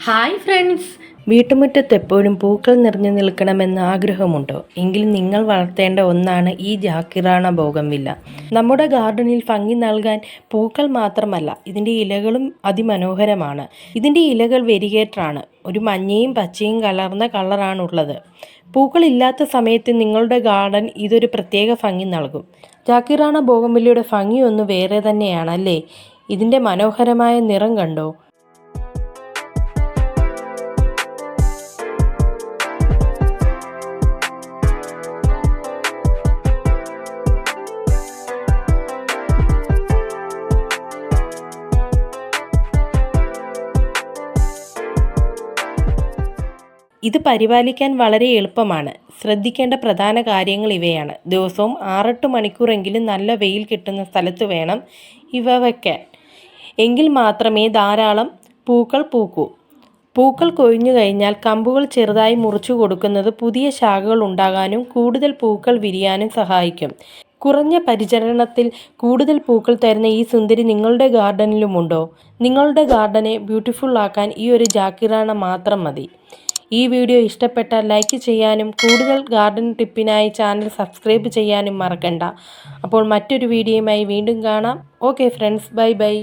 Hi friends, വീട്ടുമുറ്റത്ത് എപ്പോഴും പൂക്കൾ നിറഞ്ഞു നിൽക്കണമെന്ന് ആഗ്രഹമുണ്ടോ? എങ്കിൽ നിങ്ങൾ വളർത്തേണ്ട ഒന്നാണ് ഈ ജാക്കിറാണ ബോഗൺവില്ല. നമ്മുടെ ഗാർഡനിൽ ഭംഗി നൽകാൻ പൂക്കൾ മാത്രമല്ല, ഇതിൻ്റെ ഇലകളും അതിമനോഹരമാണ്. ഇതിൻ്റെ ഇലകൾ വെരിഗേറ്ററാണ്. ഒരു മഞ്ഞയും പച്ചയും കലർന്ന കളറാണുള്ളത്. പൂക്കളില്ലാത്ത സമയത്ത് നിങ്ങളുടെ ഗാർഡൻ ഇതൊരു പ്രത്യേക ഭംഗി നൽകും. ജാക്കിറാണ ബോഗൺവില്ലയുടെ ഭംഗി ഒന്ന് വേറെ തന്നെയാണ് അല്ലേ? ഇതിൻ്റെ മനോഹരമായ നിറം കണ്ടോ? ഇത് പരിപാലിക്കാൻ വളരെ എളുപ്പമാണ്. ശ്രദ്ധിക്കേണ്ട പ്രധാന കാര്യങ്ങൾ ഇവയാണ്. ദിവസവും 6-8 മണിക്കൂറെങ്കിലും നല്ല വെയിൽ കിട്ടുന്ന സ്ഥലത്ത് വേണം ഇവ വയ്ക്കാൻ. എങ്കിൽ മാത്രമേ ധാരാളം പൂക്കൾ പൂക്കൂ. പൂക്കൾ കൊഴിഞ്ഞു കഴിഞ്ഞാൽ കമ്പുകൾ ചെറുതായി മുറിച്ചു കൊടുക്കുന്നത് പുതിയ ശാഖകൾ ഉണ്ടാകാനും കൂടുതൽ പൂക്കൾ വിരിയാനും സഹായിക്കും. കുറഞ്ഞ പരിചരണത്തിൽ കൂടുതൽ പൂക്കൾ തരുന്ന ഈ സുന്ദരി നിങ്ങളുടെ ഗാർഡനിലുമുണ്ടോ? നിങ്ങളുടെ ഗാർഡനെ ബ്യൂട്ടിഫുൾ ആക്കാൻ ഈ ഒരു ജാക്കിറാണ മാത്രം മതി. ഈ വീഡിയോ ഇഷ്ടപ്പെട്ടാൽ ലൈക്ക് ചെയ്യാനും കൂടുതൽ ഗാർഡൻ ടിപ്പിനായി ചാനൽ സബ്സ്ക്രൈബ് ചെയ്യാനും മറക്കണ്ട. അപ്പോൾ മറ്റൊരു വീഡിയോയുമായി വീണ്ടും കാണാം. Okay friends, bye bye.